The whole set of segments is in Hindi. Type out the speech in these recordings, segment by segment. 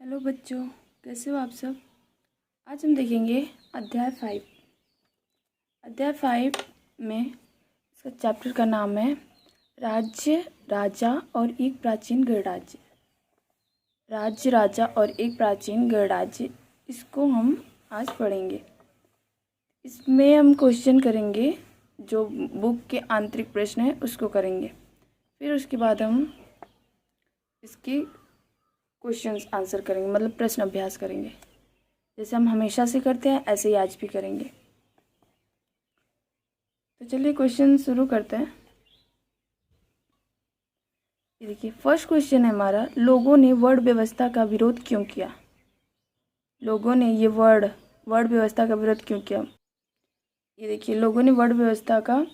हेलो बच्चों, कैसे हो आप सब। आज हम देखेंगे अध्याय 5। अध्याय 5 में इसका चैप्टर का नाम है राज्य, राजा और एक प्राचीन गणराज्य। राज्य, राजा और एक प्राचीन गणराज्य, इसको हम आज पढ़ेंगे। इसमें हम क्वेश्चन करेंगे, जो बुक के आंतरिक प्रश्न है उसको करेंगे। फिर उसके बाद हम इसकी क्वेश्चंस आंसर करेंगे, मतलब प्रश्न अभ्यास करेंगे। जैसे हम हमेशा से करते हैं ऐसे ही आज भी करेंगे। तो चलिए क्वेश्चन शुरू करते हैं। ये देखिए, फर्स्ट क्वेश्चन है हमारा, लोगों ने वर्ण व्यवस्था का विरोध क्यों किया। लोगों ने ये वर्ण व्यवस्था का विरोध क्यों किया। ये देखिए, लोगों ने वर्ण व्यवस्था का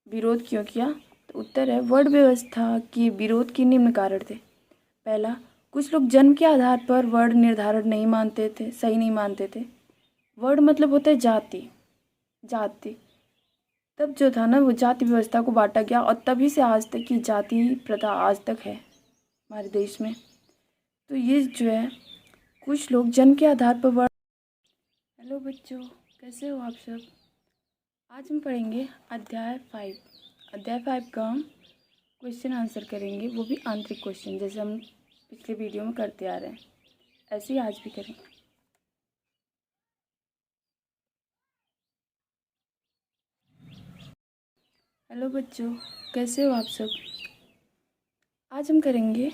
विरोध क्यों किया। तो उत्तर है, वर्ण व्यवस्था के विरोध के निम्न कारण थे। पहला, कुछ लोग जन्म के आधार पर वर्ण निर्धारण नहीं मानते थे, सही नहीं मानते थे। वर्ण मतलब होता है जाति। तब जो था ना, वो जाति व्यवस्था को बांटा गया और तभी से आज तक की जाति प्रथा आज तक है हमारे देश में। तो ये जो है, कुछ लोग जन्म के आधार पर वर्ण। हेलो बच्चों, कैसे हो आप सब। आज हम पढ़ेंगे अध्याय 5। अध्याय 5 का हम क्वेश्चन आंसर करेंगे, वो भी आंतरिक क्वेश्चन, जैसे हम पिछले वीडियो में करते आ रहे हैं ऐसे ही आज भी करेंगे। हेलो बच्चों, कैसे हो आप सब। आज हम करेंगे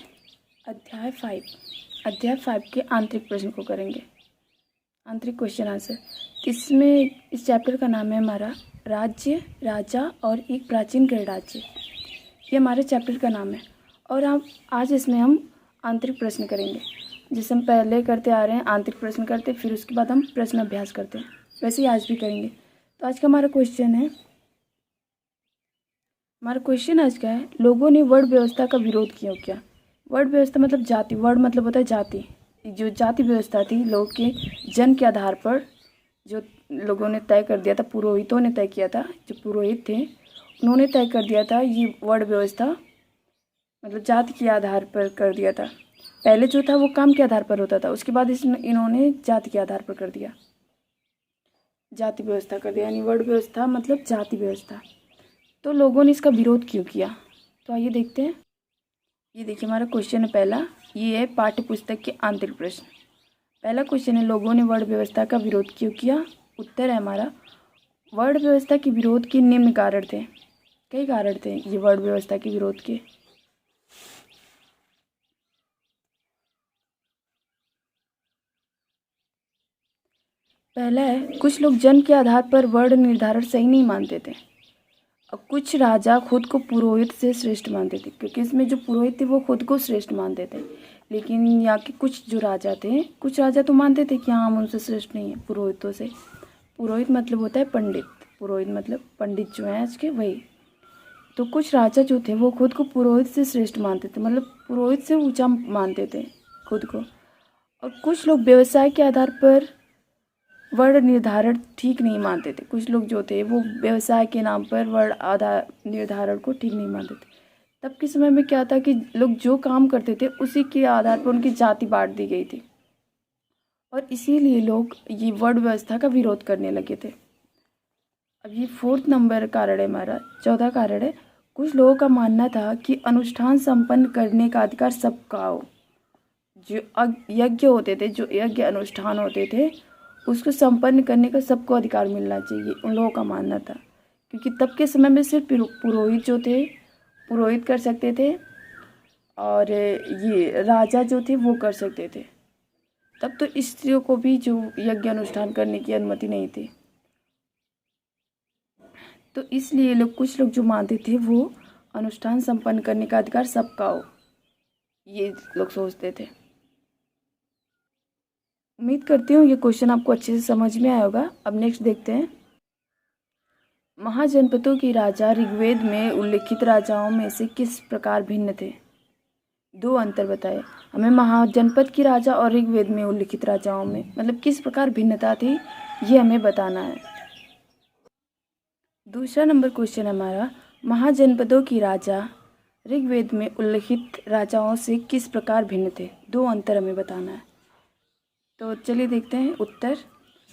अध्याय 5। अध्याय 5 के आंतरिक प्रश्न को करेंगे, आंतरिक क्वेश्चन आंसर। इसमें इस चैप्टर का नाम है हमारा राज्य, राजा और एक प्राचीन गणराज्य। ये हमारे चैप्टर का नाम है। और आप आज इसमें हम आंतरिक प्रश्न करेंगे, जैसे हम पहले करते आ रहे हैं। आंतरिक प्रश्न करते, फिर उसके बाद हम प्रश्न अभ्यास करते हैं, वैसे ही आज भी करेंगे। तो आज का हमारा क्वेश्चन है, आज का है, लोगों ने वर्ण व्यवस्था का विरोध क्यों किया। वर्ण व्यवस्था मतलब जाति, वर्ण मतलब होता है जाति। जो जाति व्यवस्था थी, लोग के जन्म के आधार पर जो लोगों ने तय कर दिया था, पुरोहितों ने तय किया था, जो पुरोहित थे उन्होंने तय कर दिया था, ये वर्ण व्यवस्था मतलब जाति के आधार पर कर दिया था। पहले जो था वो काम के आधार पर होता था, उसके बाद इन्होंने जाति के आधार पर कर दिया, जाति व्यवस्था कर दिया, यानी वर्ण व्यवस्था मतलब जाति व्यवस्था। तो लोगों ने इसका विरोध क्यों किया, तो आइए देखते हैं। ये देखिए, हमारा क्वेश्चन है पहला, ये है पाठ्य पुस्तक के आंतरिक प्रश्न। पहला क्वेश्चन है, लोगों ने वर्ण व्यवस्था का विरोध क्यों किया। उत्तर है हमारा, वर्ण व्यवस्था के विरोध के निम्न कारण थे। कई कारण थे ये वर्ण व्यवस्था के विरोध के। पहला है, कुछ लोग जन्म के आधार पर वर्ण निर्धारण सही नहीं मानते थे। और कुछ राजा खुद को पुरोहित से श्रेष्ठ मानते थे, क्योंकि इसमें जो पुरोहित थे वो खुद को श्रेष्ठ मानते थे। लेकिन यहाँ के कुछ जो राजा थे, कुछ राजा तो मानते थे कि हाँ, हम उनसे श्रेष्ठ नहीं है पुरोहितों से। पुरोहित मतलब होता है पंडित, पुरोहित मतलब पंडित जो हैं आज के, वही। तो कुछ राजा जो थे वो खुद को पुरोहित से श्रेष्ठ मानते थे, मतलब पुरोहित से ऊंचा मानते थे खुद को। और कुछ लोग व्यवसाय के आधार पर वर्ण निर्धारण ठीक नहीं मानते थे। कुछ लोग जो थे वो व्यवसाय के नाम पर वर्ण आधार निर्धारण को ठीक नहीं मानते थे। तब के समय में क्या था कि लोग जो काम करते थे उसी के आधार पर उनकी जाति बांट दी गई थी, और इसीलिए लोग ये वर्ण व्यवस्था का विरोध करने लगे थे। अब ये 4th नंबर कारण है हमारा, 14 कारण है। कुछ लोगों का मानना था कि अनुष्ठान संपन्न करने का अधिकार सबका हो। जो यज्ञ होते थे, जो यज्ञ अनुष्ठान होते थे, उसको संपन्न करने का सबको अधिकार मिलना चाहिए, उन लोगों का मानना था। क्योंकि तब के समय में सिर्फ पुरोहित जो थे पुरोहित कर सकते थे, और ये राजा जो थे वो कर सकते थे। तब तो स्त्रियों को भी जो यज्ञ अनुष्ठान करने की अनुमति नहीं थी। तो इसलिए कुछ लोग जो मानते थे वो अनुष्ठान संपन्न करने का अधिकार सबका हो, ये लोग सोचते थे। उम्मीद करती हूँ ये क्वेश्चन आपको अच्छे से समझ में आया होगा। अब नेक्स्ट देखते हैं, महाजनपदों के राजा ऋग्वेद में उल्लिखित राजाओं में से किस प्रकार भिन्न थे। 2 अंतर बताए हमें, महाजनपद के राजा और ऋग्वेद में उल्लिखित राजाओं में मतलब किस प्रकार भिन्नता थी, ये हमें बताना है। दूसरा नंबर क्वेश्चन हमारा, महाजनपदों की राजा ऋग्वेद में उल्लिखित राजाओं से किस प्रकार भिन्न थे? 2 अंतर हमें बताना है। तो चलिए देखते हैं उत्तर।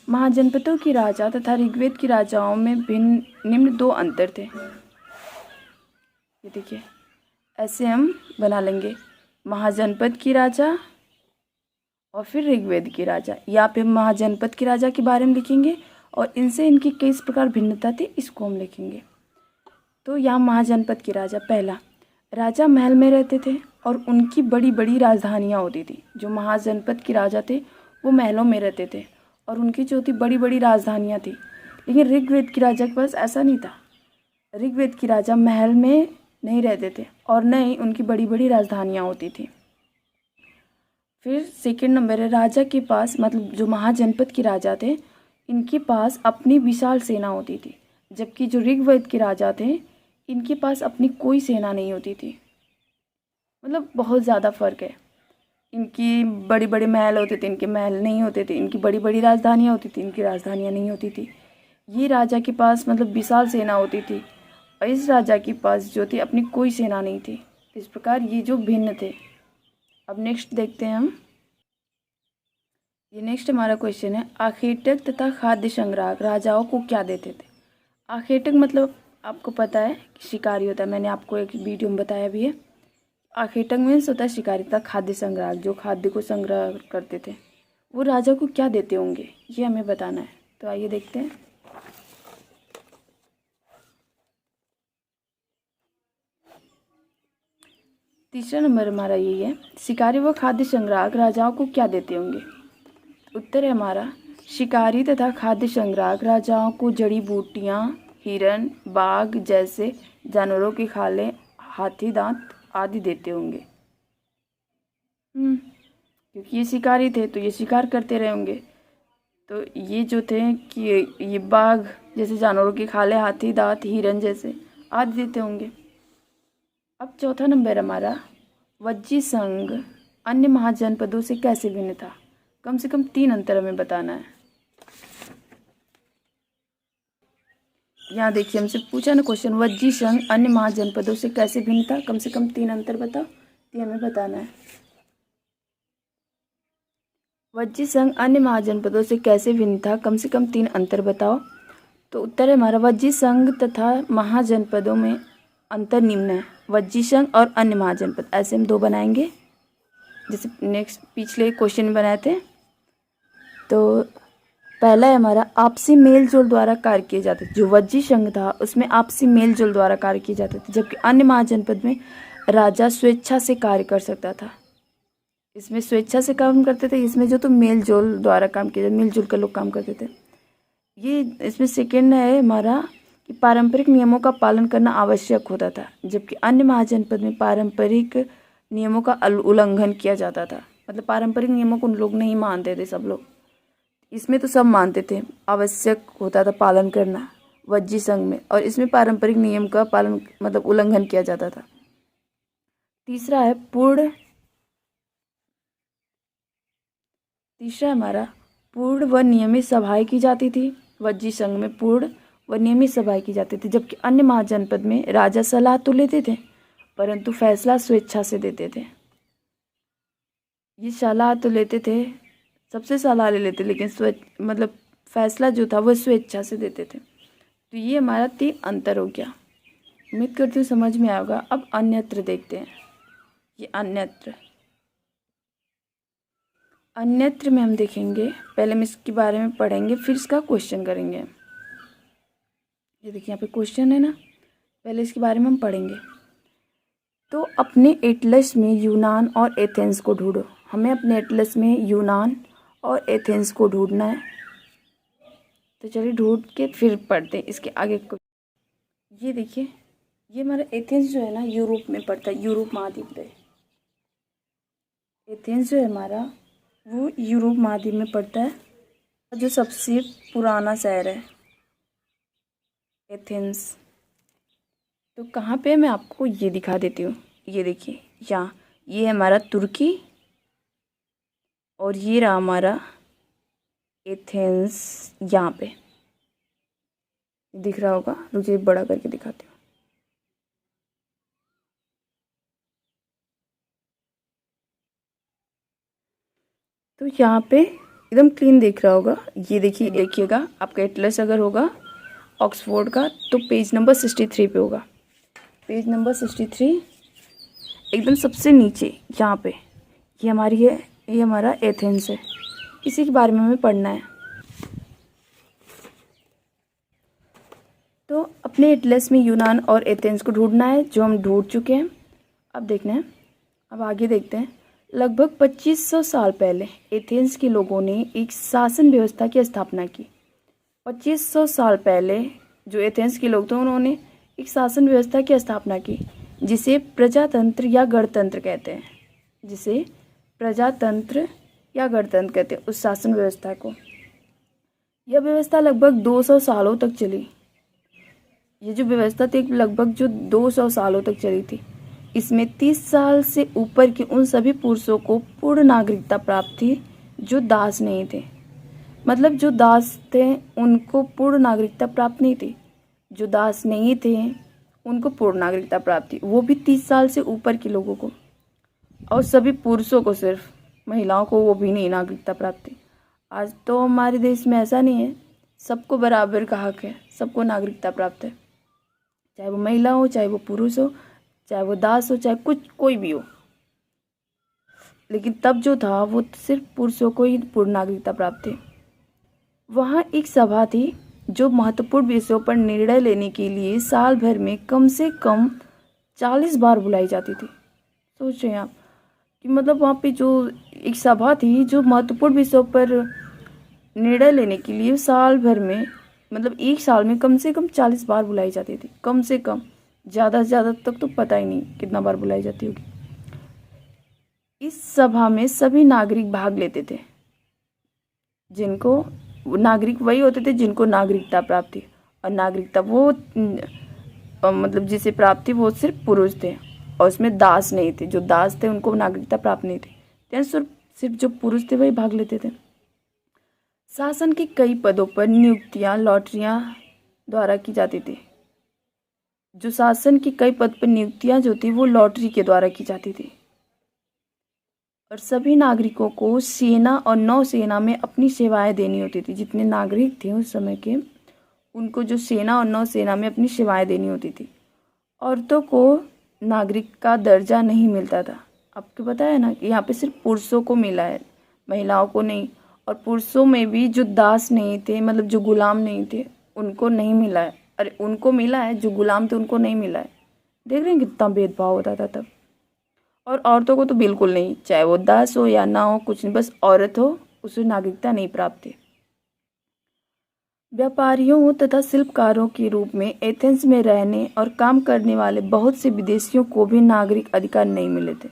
महाजनपदों की राजा तथा ऋग्वेद की राजाओं में निम्न 2 अंतर थे। ये देखिए, ऐसे हम बना लेंगे, महाजनपद की राजा और फिर ऋग्वेद की राजा। यहाँ पे महाजनपद की राजा के बारे में लिखेंगे और इनसे इनकी किस प्रकार भिन्नता थी इसको हम लिखेंगे। तो यहाँ महाजनपद की राजा, पहला, राजा महल में रहते थे और उनकी बड़ी बड़ी राजधानियाँ होती थी। जो महाजनपद की राजा थे वो महलों में रहते थे और उनकी जो थी बड़ी बड़ी राजधानियाँ थी। लेकिन ऋग्वेद की राजा के पास ऐसा नहीं था। ऋग्वेद की राजा महल में नहीं रहते थे और न ही उनकी बड़ी बड़ी राजधानियाँ होती थी। फिर सेकंड नंबर है, राजा के पास, मतलब जो महाजनपद के राजा थे, इनके पास अपनी विशाल सेना होती थी, जबकि जो ऋग्वेद के राजा थे इनके पास अपनी कोई सेना नहीं होती थी। मतलब बहुत ज़्यादा फ़र्क है। इनकी बड़े बड़े महल होते थे, इनके महल नहीं होते थे। इनकी बड़ी बड़ी राजधानियाँ होती थी, इनकी राजधानियाँ नहीं होती थी। ये राजा के पास मतलब विशाल सेना होती थी और इस राजा के पास जो थी अपनी कोई सेना नहीं थी। इस प्रकार ये जो भिन्न थे। अब नेक्स्ट देखते हैं हम। ये नेक्स्ट हमारा क्वेश्चन है, आखेटक तथा खाद्य संग्राहक राजाओं को क्या देते थे? आखेटक मतलब आपको पता है कि शिकारी होता है, मैंने आपको एक वीडियो में बताया भी है। आखेटक मीन्स होता है शिकारी तथा खाद्य संग्राहक जो खाद्य को संग्रह करते थे। वो राजा को क्या देते होंगे ये हमें बताना है। तो आइए देखते हैं। तीसरा नंबर हमारा यही है, शिकारी व खाद्य संग्राहक राजाओं को क्या देते होंगे? उत्तर है हमारा, शिकारी तथा खाद्य संग्राहक राजाओं को जड़ी बूटियाँ, हिरन, बाघ जैसे जानवरों की खालें, हाथी दांत आदि देते होंगे। क्योंकि ये शिकारी थे तो ये शिकार करते रहे होंगे। तो ये जो थे कि ये बाघ जैसे जानवरों की खालें, हाथी दांत, हिरन जैसे आदि देते होंगे। अब चौथा नंबर हमारा, वज्जी संघ अन्य महाजनपदों से कैसे भिन्न था? कम से कम 3 अंतर हमें बताना है। यहाँ देखिए, हमसे पूछा ना क्वेश्चन, वज्जी संघ अन्य महाजनपदों से कैसे भिन्न था? कम से कम 3 अंतर बताओ, ये हमें बताना है। वज्जी संघ अन्य महाजनपदों से कैसे भिन्न था? कम से कम 3 अंतर बताओ। तो उत्तर है हमारा, वज्जी संघ तथा महाजनपदों में अंतर निम्न है। वज्जी संघ और अन्य महाजनपद, ऐसे हम 2 बनाएंगे जैसे नेक्स्ट पिछले क्वेश्चन में बनाए थे। तो पहला है हमारा, आपसी मेल जोल द्वारा कार्य किए जाते थे। जो वज्जी संघ था उसमें आपसी मेल जोल द्वारा कार्य किए जाते थे, जबकि अन्य महाजनपद में राजा स्वेच्छा से कार्य कर सकता था। इसमें स्वेच्छा से काम करते थे, इसमें जो तो मेल जोल द्वारा काम किया जाता, मिलजुल कर लोग काम करते थे। ये इसमें सेकेंड है हमारा कि पारंपरिक नियमों का पालन करना आवश्यक होता था, जबकि अन्य महाजनपद में पारंपरिक नियमों का उल्लंघन किया जाता था। मतलब पारंपरिक नियमों को लोग नहीं मानते थे सब लोग, इसमें तो सब मानते थे, आवश्यक होता था पालन करना वज्जी संघ में, और इसमें पारंपरिक नियम का पालन मतलब उल्लंघन किया जाता था। तीसरा हमारा, पूर्ण व नियमित सभाएं की जाती थी। वज्जी संघ में पूर्ण व नियमित सभाएं की जाती थी, जबकि अन्य महाजनपद में राजा सलाह तो लेते थे परंतु फैसला स्वेच्छा से देते थे। ये सलाह तो लेते थे, सबसे सलाह ले लेते, लेकिन मतलब फैसला जो था वो स्वेच्छा से देते थे। तो ये हमारा 3 अंतर हो गया। उम्मीद करती हूँ समझ में आएगा। अब अन्यत्र देखते हैं। ये अन्यत्र में हम देखेंगे, पहले हम इसके बारे में पढ़ेंगे फिर इसका क्वेश्चन करेंगे। ये देखिए यहाँ पे क्वेश्चन है ना, पहले इसके बारे में हम पढ़ेंगे। तो अपने एटलस में यूनान और एथेंस को ढूंढो। हमें अपने एटलस में यूनान और एथेंस को ढूंढना है। तो चलिए ढूंढ के फिर पढ़ते हैं इसके आगे को। ये देखिए, ये हमारा एथेंस जो है ना यूरोप में पड़ता है, यूरोप महाद्वीप पे। एथेंस जो है हमारा वो यूरोप महाद्वीप में पड़ता है, जो सबसे पुराना शहर है एथेंस। तो कहाँ पे मैं आपको ये दिखा देती हूँ। ये देखिए यहाँ, ये है हमारा तुर्की और ये रहा हमारा एथेंस। यहाँ पे दिख रहा होगा, रुकिए बड़ा करके दिखाती हूँ। तो यहाँ पे एकदम क्लीन दिख रहा होगा। ये देखिएगा आपका एटलस अगर होगा ऑक्सफोर्ड का तो पेज नंबर 63 पे होगा। पेज नंबर 63 एकदम सबसे नीचे यहाँ पे ये हमारा एथेंस है। इसी के बारे में हमें पढ़ना है। तो अपने एटलस में यूनान और एथेंस को ढूंढना है, जो हम ढूंढ चुके हैं। अब देखना है, अब आगे देखते हैं। लगभग 2500 साल पहले एथेंस के लोगों ने एक शासन व्यवस्था की स्थापना की। 2500 साल पहले जो एथेंस के लोग थे उन्होंने एक शासन व्यवस्था की स्थापना की, जिसे प्रजातंत्र या गणतंत्र कहते हैं। जिसे प्रजातंत्र या गणतंत्र कहते हैं उस शासन व्यवस्था को। यह व्यवस्था लगभग 200 सालों तक चली। ये जो व्यवस्था थी लगभग जो 200 सालों तक चली थी। इसमें 30 साल से ऊपर के उन सभी पुरुषों को पूर्ण नागरिकता प्राप्त थी जो दास नहीं थे। मतलब जो दास थे उनको पूर्ण नागरिकता प्राप्त नहीं थी, जो दास नहीं थे उनको पूर्ण नागरिकता प्राप्त थी, वो भी 30 साल से ऊपर के लोगों को। और सभी पुरुषों को, सिर्फ महिलाओं को वो भी नहीं नागरिकता प्राप्त थी। आज तो हमारे देश में ऐसा नहीं है, सबको बराबर का हक है, सबको नागरिकता प्राप्त है, चाहे वो महिला हो, चाहे वो पुरुष हो, चाहे वो दास हो, चाहे कोई भी हो। लेकिन तब जो था वो सिर्फ पुरुषों को ही पूर्ण नागरिकता प्राप्त थी। वहाँ एक सभा थी जो महत्वपूर्ण विषयों पर निर्णय लेने के लिए साल भर में कम से कम 40 बार बुलाई जाती थी। सोचें आप कि मतलब वहाँ पे जो एक सभा थी जो महत्वपूर्ण विषयों पर निर्णय लेने के लिए साल भर में, मतलब एक साल में कम से कम 40 बार बुलाई जाती थी। कम से कम, ज़्यादा से ज़्यादा तक तो पता ही नहीं कितना बार बुलाई जाती होगी। इस सभा में सभी नागरिक भाग लेते थे। जिनको नागरिक वही होते थे जिनको नागरिकता प्राप्त थी, और नागरिकता वो मतलब जिसे प्राप्त थी वो सिर्फ पुरुष थे, और उसमें दास नहीं थे। जो दास थे उनको नागरिकता प्राप्त नहीं थी, यानी सिर्फ जो पुरुष थे वही भाग लेते थे। शासन के कई पदों पर नियुक्तियां लॉटरियां द्वारा की जाती थी। जो शासन की कई पद पर नियुक्तियां जो थी वो लॉटरी के द्वारा की जाती थी। और सभी नागरिकों को सेना और नौसेना में अपनी सेवाएं देनी होती थी। जितने नागरिक थे उस समय के, उनको जो सेना और नौसेना में अपनी सेवाएं देनी होती थी। औरतों को नागरिक का दर्जा नहीं मिलता था। आपको पता है ना कि यहाँ पे सिर्फ पुरुषों को मिला है, महिलाओं को नहीं। और पुरुषों में भी जो दास नहीं थे, मतलब जो गुलाम नहीं थे, उनको नहीं मिला है। अरे उनको मिला है, जो गुलाम थे उनको नहीं मिला है। देख रहे हैं कितना भेदभाव होता था तब। और औरतों को तो बिल्कुल नहीं, चाहे वो दास हो या ना हो, कुछ नहीं, बस औरत हो, उसे नागरिकता नहीं प्राप्त थी। व्यापारियों तथा शिल्पकारों के रूप में एथेंस में रहने और काम करने वाले बहुत से विदेशियों को भी नागरिक अधिकार नहीं मिले थे।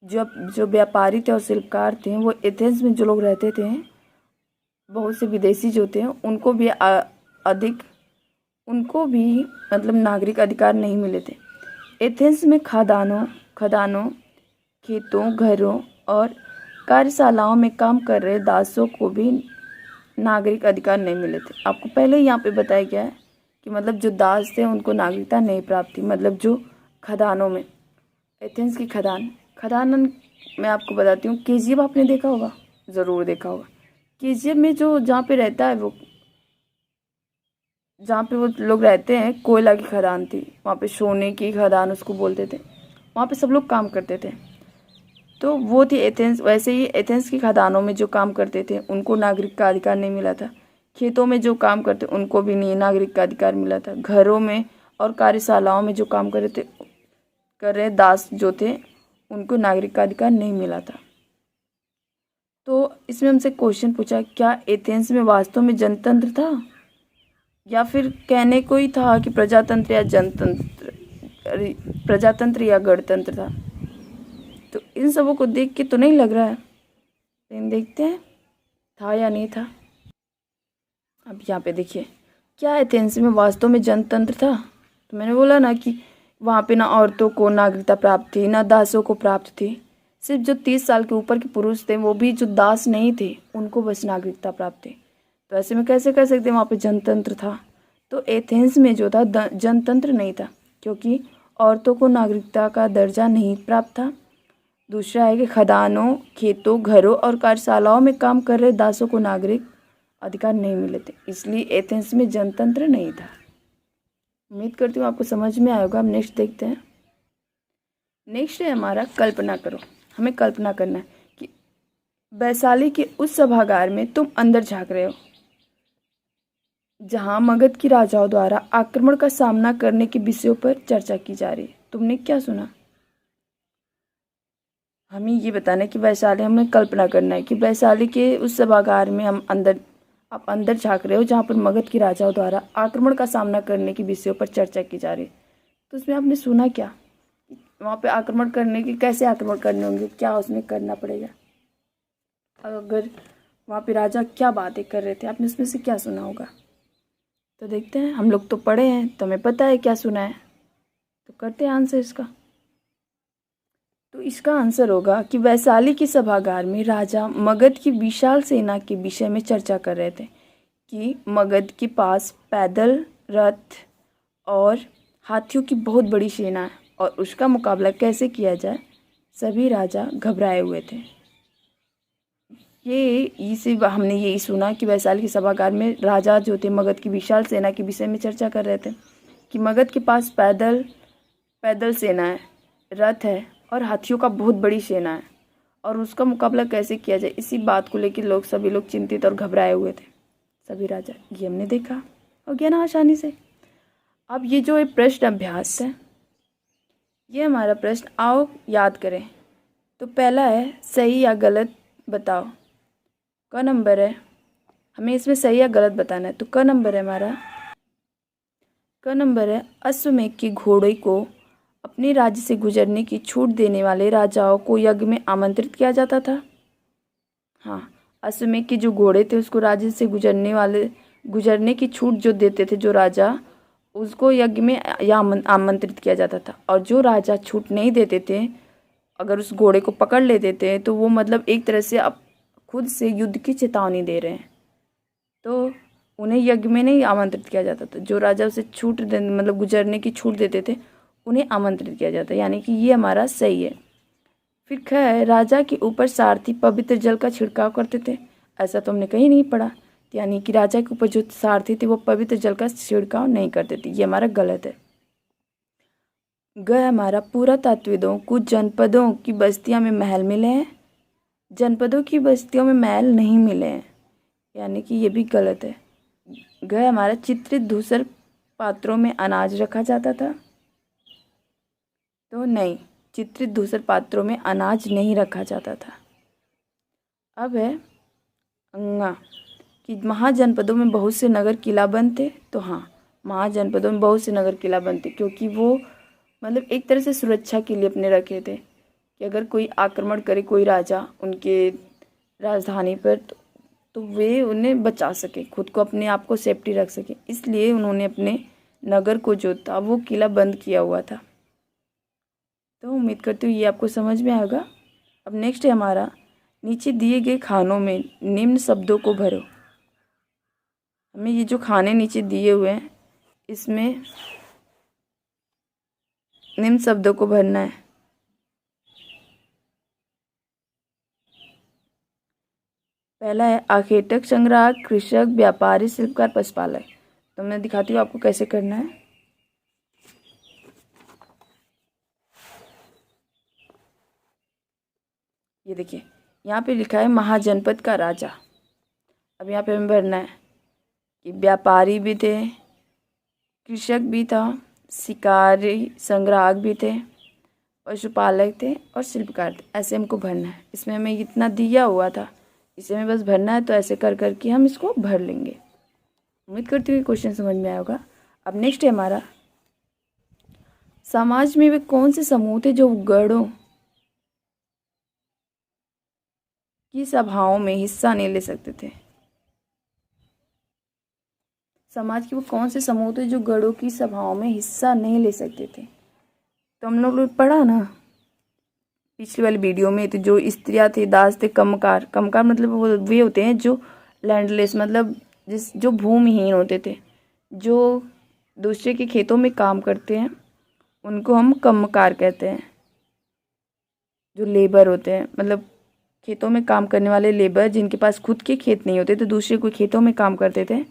जो व्यापारी थे और शिल्पकार थे, वो एथेंस में जो लोग रहते थे, बहुत से विदेशी जो थे, उनको भी मतलब नागरिक अधिकार नहीं मिले थे। एथेंस में खदानों, खेतों, घरों और कार्यशालाओं में काम कर रहे दासों को भी नागरिक अधिकार नहीं मिले थे। आपको पहले ही यहाँ पे बताया गया है कि मतलब जो दास थे उनको नागरिकता नहीं प्राप्त थी। मतलब जो खदानों में, एथेंस की खदान मैं आपको बताती हूँ। केजीएफ आपने देखा होगा, ज़रूर देखा होगा। केजीएफ में जो जहाँ पे रहता है, वो जहाँ पे वो लोग रहते हैं, कोयला की खदान थी वहाँ पे, सोने की खदान उसको बोलते थे। वहाँ पे सब लोग काम करते थे, तो वो थी एथेंस। वैसे ही एथेंस की खदानों में जो काम करते थे उनको नागरिक का अधिकार नहीं मिला था। खेतों में जो काम करते उनको भी नहीं नागरिक का अधिकार मिला था। घरों में और कार्यशालाओं में जो काम कर रहे दास जो थे उनको नागरिक का अधिकार नहीं मिला था। तो इसमें हमसे क्वेश्चन पूछा, क्या एथेंस में वास्तव में जनतंत्र था, या फिर कहने को ही था कि प्रजातंत्र या गणतंत्र था। तो इन सबों को देख के तो नहीं लग रहा है, लेकिन देखते हैं था या नहीं था। अब यहाँ पे देखिए, क्या एथेंस में वास्तव में जनतंत्र था। तो मैंने बोला ना कि वहाँ पे ना औरतों को नागरिकता प्राप्त थी, ना दासों को प्राप्त थी। सिर्फ जो 30 साल के ऊपर के पुरुष थे, वो भी जो दास नहीं थे, उनको बस नागरिकता प्राप्त थी। तो ऐसे में कैसे कर सकते हैं वहाँ पे जनतंत्र था। तो एथेंस में जो था जनतंत्र नहीं था, क्योंकि औरतों को नागरिकता का दर्जा नहीं प्राप्त था। दूसरा है कि खदानों, खेतों, घरों और कार्यशालाओं में काम कर रहे दासों को नागरिक अधिकार नहीं मिले थे, इसलिए एथेंस में जनतंत्र नहीं था। उम्मीद करती हूँ आपको समझ में आएगा। अब नेक्स्ट देखते हैं। नेक्स्ट है हमारा कल्पना करो। हमें कल्पना करना है कि वैशाली के उस सभागार में तुम अंदर झांक रहे हो जहां मगध की राजाओं द्वारा आक्रमण का सामना करने के विषयों पर चर्चा की जा रही है। तुमने क्या सुना? हमें ये बताना है कि वैशाली, हमें कल्पना करना है कि वैशाली के उस सभागार में आप अंदर झांक रहे हो जहाँ पर मगध की राजाओं द्वारा आक्रमण का सामना करने के विषयों पर चर्चा की जा रही है। तो उसमें आपने सुना क्या? वहाँ पे आक्रमण करने की, कैसे आक्रमण करने होंगे, क्या उसमें करना पड़ेगा, अगर वहाँ पे राजा क्या बातें कर रहे थे, आपने उसमें से क्या सुना होगा? तो देखते हैं। हम लोग तो पढ़े हैं तो हमें पता है क्या सुना है, तो करते हैं आंसर इसका। तो इसका आंसर होगा कि वैशाली की सभागार में राजा मगध की विशाल सेना के विषय में चर्चा कर रहे थे कि मगध के पास पैदल, रथ और हाथियों की बहुत बड़ी सेना है और उसका मुकाबला कैसे किया जाए। सभी राजा घबराए हुए थे। इसे हमने यही सुना कि वैशाली के सभागार में राजा जो थे मगध की विशाल सेना के विषय में चर्चा कर रहे थे कि मगध के पास पैदल सेना है, रथ है और हाथियों का बहुत बड़ी सेना है और उसका मुकाबला कैसे किया जाए। इसी बात को लेकर सभी लोग चिंतित और घबराए हुए थे, सभी राजा। ये हमने देखा और गया ना आसानी से। अब ये जो एक प्रश्न अभ्यास है, ये हमारा प्रश्न, आओ याद करें। तो पहला है सही या गलत बताओ। क नंबर है, हमें इसमें सही या गलत बताना है। तो क नंबर है हमारा, क नंबर है अश्वमेध के घोड़े को अपने राज्य से गुजरने की छूट देने वाले राजाओं को यज्ञ में आमंत्रित किया जाता था। हाँ, अश्वमेध के जो घोड़े थे उसको राज्य से गुजरने की छूट जो देते थे जो राजा, उसको यज्ञ में आमंत्रित किया जाता था। और जो राजा छूट नहीं देते थे, अगर उस घोड़े को पकड़ लेते थे तो वो मतलब एक तरह से अब खुद से युद्ध की चेतावनी दे रहे हैं, तो उन्हें यज्ञ में नहीं आमंत्रित किया जाता था। जो राजा उसे मतलब गुजरने की छूट देते थे उन्हें आमंत्रित किया जाता है, यानी कि ये हमारा सही है। फिर ख है राजा के ऊपर सारथी पवित्र जल का छिड़काव करते थे। ऐसा तो हमने कहीं नहीं पढ़ा, यानी कि राजा के ऊपर जो सारथी थे वो पवित्र जल का छिड़काव नहीं करते थे, ये हमारा गलत है। ग हमारा पुरातत्वविदों को जनपदों की बस्तियों में महल मिले हैं, जनपदों की बस्तियों में महल नहीं मिले हैं, यानी कि ये भी गलत है। ग हमारा चित्रित धूसर पात्रों में अनाज रखा जाता था। तो नहीं, चित्रित धूसर पात्रों में अनाज नहीं रखा जाता था। अब है अंगा कि महाजनपदों में बहुत से नगर किलाबंद थे। तो हाँ, महाजनपदों में बहुत से नगर किलाबंद थे, क्योंकि वो मतलब एक तरह से सुरक्षा के लिए अपने रखे थे कि अगर कोई आक्रमण करे, कोई राजा उनके राजधानी पर, तो वे उन्हें बचा सके, खुद को अपने आप को सेफ्टी रख सके, इसलिए उन्होंने अपने नगर को जो था वो किला बंद किया हुआ था। तो उम्मीद करती हूँ ये आपको समझ में आएगा। अब नेक्स्ट है हमारा, नीचे दिए गए खानों में निम्न शब्दों को भरो। हमें ये जो खाने नीचे दिए हुए हैं इसमें निम्न शब्दों को भरना है। पहला है आखेटक, संग्राहक, कृषक, व्यापारी, शिल्पकार, पशुपालक। तो मैं दिखाती हूँ आपको कैसे करना है। ये देखिए, यहाँ पे लिखा है महाजनपद का राजा। अब यहाँ पे हमें भरना है कि व्यापारी भी थे, कृषक भी था, शिकारी संग्राहक भी थे, पशुपालक थे और शिल्पकार थे। ऐसे हमको भरना है। इसमें हमें इतना दिया हुआ था, इसे हमें बस भरना है। तो ऐसे कर करके हम इसको भर लेंगे। उम्मीद करती हूँ क्वेश्चन समझ में आया होगा। अब नेक्स्ट है हमारा, समाज में वे कौन से समूह थे जो गढ़ों की सभाओं में हिस्सा नहीं ले सकते थे। समाज के वो कौन से समूह थे जो गढ़ों की सभाओं में हिस्सा नहीं ले सकते थे। तो हम लोग पढ़ा ना पिछली वाली वीडियो में, तो जो स्त्रियां थे, दास थे, कमकार मतलब वो वे होते हैं जो लैंडलेस, मतलब जो भूमिहीन होते थे, जो दूसरे के खेतों में काम करते हैं, उनको हम कमकार कहते हैं। जो लेबर होते हैं, मतलब खेतों में काम करने वाले लेबर, जिनके पास खुद के खेत नहीं होते तो दूसरे कोई खेतों में काम करते थे,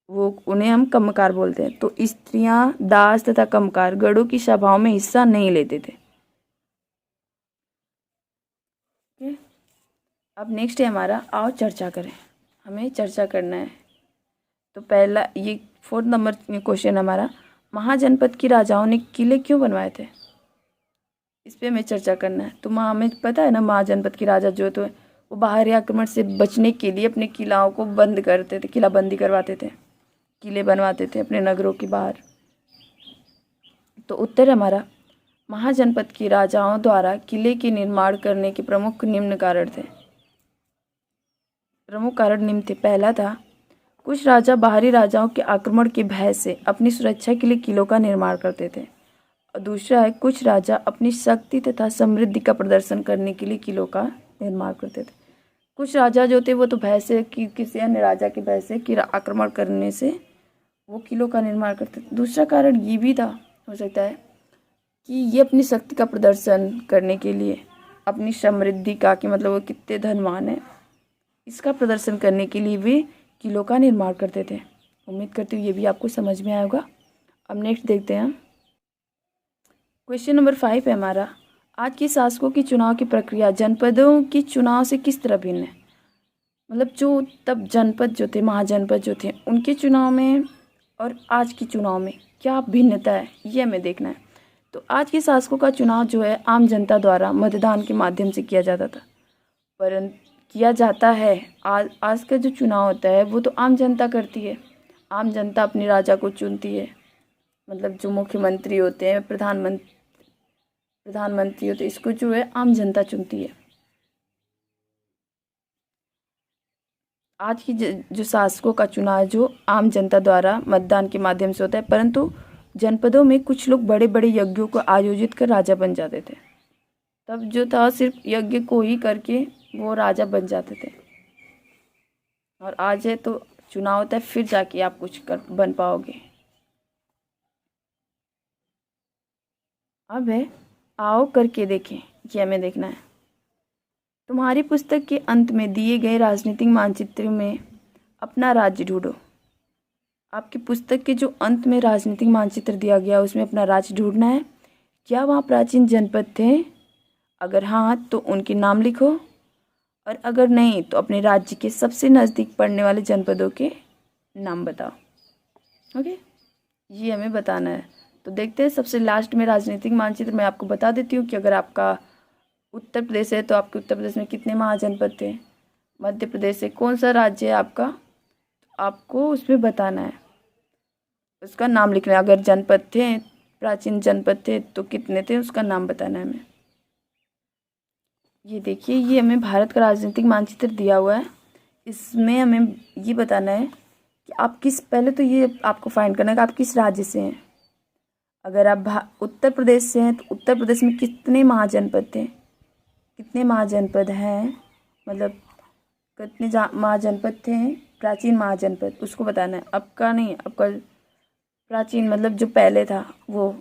वो उन्हें हम कम्मकार बोलते हैं। तो स्त्रियां, दास तथा कम्मकार गणों की सभाओं में हिस्सा नहीं लेते थे। ओके, अब नेक्स्ट है हमारा, आओ चर्चा करें। हमें चर्चा करना है। तो पहला ये 4 नंबर क्वेश्चन हमारा, महाजनपद की राजाओं ने किले क्यों बनवाए थे, इस पे हमें चर्चा करना है। तो हमें पता है ना, महाजनपद के राजा जो तो वो बाहरी आक्रमण से बचने के लिए अपने किलाओं को बंद करते थे, किलाबंदी करवाते थे, किले बनवाते थे अपने नगरों के बाहर। तो उत्तर हमारा, महाजनपद के राजाओं द्वारा किले के निर्माण करने के प्रमुख निम्न कारण थे। प्रमुख कारण निम्न थे। पहला था, कुछ राजा बाहरी राजाओं के आक्रमण के भय से अपनी सुरक्षा के लिए किलों का निर्माण करते थे। और दूसरा है, कुछ राजा अपनी शक्ति तथा समृद्धि का प्रदर्शन करने के लिए किलों का निर्माण करते थे। कुछ राजा जो थे वो तो भय से, कि किसी अन्य राजा के भय से कि आक्रमण करने से वो किलों का निर्माण करते थे। दूसरा कारण ये भी था, हो सकता है कि ये अपनी शक्ति का प्रदर्शन करने के लिए, अपनी समृद्धि का, कि मतलब वो कितने धनवान है, इसका प्रदर्शन करने के लिए वे किलों का निर्माण करते थे। उम्मीद करती हूँ ये भी आपको समझ में आया होगा। अब नेक्स्ट देखते हैं। क्वेश्चन नंबर 5 है हमारा, आज के शासकों की चुनाव की प्रक्रिया जनपदों की चुनाव से किस तरह भिन्न है। मतलब जो तब जनपद जो थे, महाजनपद जो थे, उनके चुनाव में और आज की चुनाव में क्या भिन्नता है, ये हमें देखना है। तो आज के शासकों का चुनाव जो है आम जनता द्वारा मतदान के माध्यम से किया जाता था, किया जाता है। आज का जो चुनाव होता है वो तो आम जनता करती है। आम जनता अपने राजा को चुनती है, मतलब जो मुख्यमंत्री होते हैं, प्रधानमंत्री होते हैं, इसको जो है आम जनता चुनती है। आज की जो शासकों का चुनाव जो आम जनता द्वारा मतदान के माध्यम से होता है, परंतु जनपदों में कुछ लोग बड़े बड़े यज्ञों को आयोजित कर राजा बन जाते थे। तब जो था सिर्फ यज्ञ को ही करके वो राजा बन जाते थे, और आज है तो चुनाव होता है फिर जाके आप कुछ कर बन पाओगे। अब है, आओ करके देखें, ये हमें देखना है। तुम्हारी पुस्तक के अंत में दिए गए राजनीतिक मानचित्र में अपना राज्य ढूंढो। आपकी पुस्तक के जो अंत में राजनीतिक मानचित्र दिया गया उसमें अपना राज्य ढूंढना है। क्या वहाँ प्राचीन जनपद थे? अगर हाँ तो उनके नाम लिखो, और अगर नहीं तो अपने राज्य के सबसे नज़दीक पड़ने वाले जनपदों के नाम बताओ। ओके, ये हमें बताना है। तो देखते हैं, सबसे लास्ट में राजनीतिक मानचित्र मैं आपको बता देती हूँ कि अगर आपका उत्तर प्रदेश है तो आपके उत्तर प्रदेश में कितने महाजनपद थे। मध्य प्रदेश से कौन सा राज्य है आपका, तो आपको उसमें बताना है, उसका नाम लिखना है। अगर जनपद थे, प्राचीन जनपद थे तो कितने थे, उसका नाम बताना है हमें। ये देखिए, ये हमें भारत का राजनीतिक मानचित्र दिया हुआ है। इसमें हमें ये बताना है कि आप किस, पहले तो ये आपको फाइंड करना है कि आप किस राज्य से हैं। अगर आप उत्तर प्रदेश से हैं तो उत्तर प्रदेश में कितने महाजनपद थे, कितने महाजनपद हैं, मतलब कितने महाजनपद थे, प्राचीन महाजनपद, उसको बताना है। आपका नहीं, आपका प्राचीन मतलब जो पहले था वो,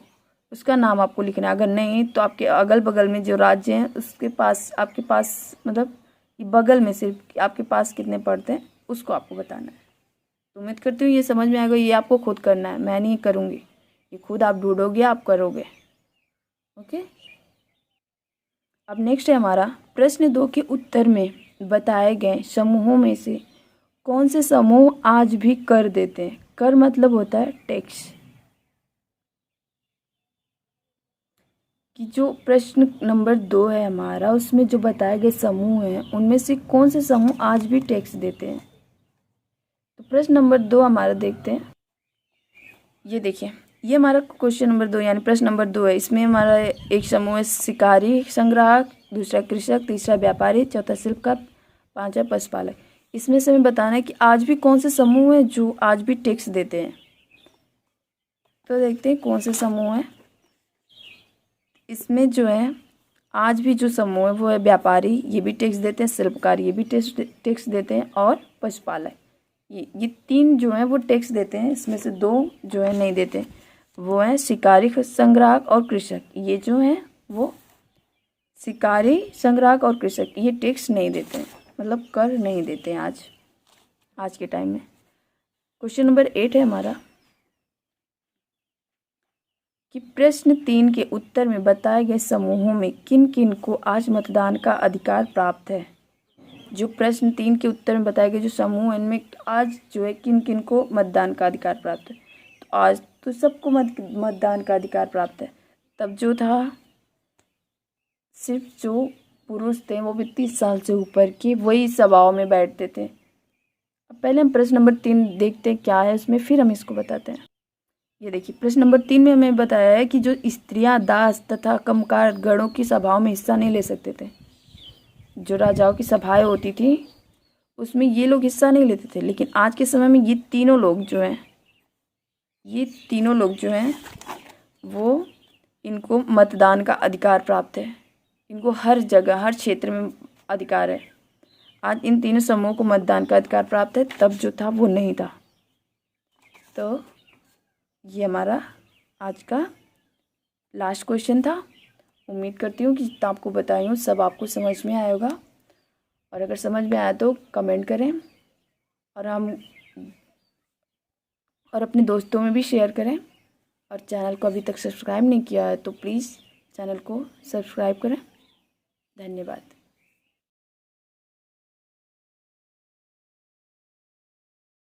उसका नाम आपको लिखना है। अगर नहीं तो आपके अगल बगल में जो राज्य हैं उसके पास, आपके पास मतलब बगल में सिर्फ आपके पास कितने पड़ते हैं उसको आपको बताना है। तो उम्मीद करती हूँ ये समझ में आएगा। ये आपको खुद करना है, मैं नहीं करूँगी, ये खुद आप ढूंढोगे, आप करोगे। ओके, अब नेक्स्ट है हमारा प्रश्न 2 के उत्तर में बताए गए समूहों में से कौन से समूह आज भी कर देते हैं। कर मतलब होता है टैक्स। कि जो प्रश्न नंबर 2 है हमारा, उसमें जो बताए गए समूह हैं उनमें से कौन से समूह आज भी टैक्स देते हैं। तो प्रश्न नंबर 2 हमारा देखते हैं। ये देखिए, ये हमारा क्वेश्चन नंबर 2 यानी प्रश्न नंबर 2 है। इसमें हमारा एक समूह है शिकारी संग्राहक, दूसरा कृषक, तीसरा व्यापारी, चौथा शिल्पकार, पांचवा पशुपालक। इसमें से हमें बताना है कि आज भी कौन से समूह हैं जो आज भी टैक्स देते हैं। तो देखते हैं कौन से समूह हैं। इसमें जो है आज भी जो समूह है वो है व्यापारी, ये भी टैक्स देते हैं, शिल्पकार ये भी टैक्स देते हैं, और पशुपालक, ये 3 जो हैं वो टैक्स देते हैं। इसमें से 2 जो है नहीं देते, वो हैं शिकारी संग्राहक और कृषक। ये जो हैं वो शिकारी, संग्राहक और कृषक ये टैक्स नहीं देते हैं, मतलब कर नहीं देते हैं आज के टाइम में। क्वेश्चन नंबर 8 है हमारा कि प्रश्न 3 के उत्तर में बताए गए समूहों में किन किन को आज मतदान का अधिकार प्राप्त है। जो प्रश्न 3 के उत्तर में बताए गए जो समूह हैं इनमें आज जो है किन किन को मतदान का अधिकार प्राप्त है। तो आज तो सबको मतदान का अधिकार प्राप्त है। तब जो था सिर्फ जो पुरुष थे वो भी 30 साल से ऊपर के वही सभाओं में बैठते थे। अब पहले हम प्रश्न नंबर 3 देखते हैं क्या है उसमें, फिर हम इसको बताते हैं। ये देखिए प्रश्न नंबर 3 में हमें बताया है कि जो स्त्रियां दास तथा कमकार गणों की सभाओं में हिस्सा नहीं ले सकते थे। जो राजाओं की सभाएं होती थी उसमें ये लोग हिस्सा नहीं लेते थे, लेकिन आज के समय में ये तीनों लोग जो हैं वो इनको मतदान का अधिकार प्राप्त है। इनको हर जगह हर क्षेत्र में अधिकार है। आज इन तीनों समूहों को मतदान का अधिकार प्राप्त है, तब जो था वो नहीं था। तो ये हमारा आज का लास्ट क्वेश्चन था। उम्मीद करती हूँ कि जितना आपको बताई हूँ सब आपको समझ में आया होगा, और अगर समझ में आया तो कमेंट करें और अपने दोस्तों में भी शेयर करें। और चैनल को अभी तक सब्सक्राइब नहीं किया है तो प्लीज़ चैनल को सब्सक्राइब करें। धन्यवाद।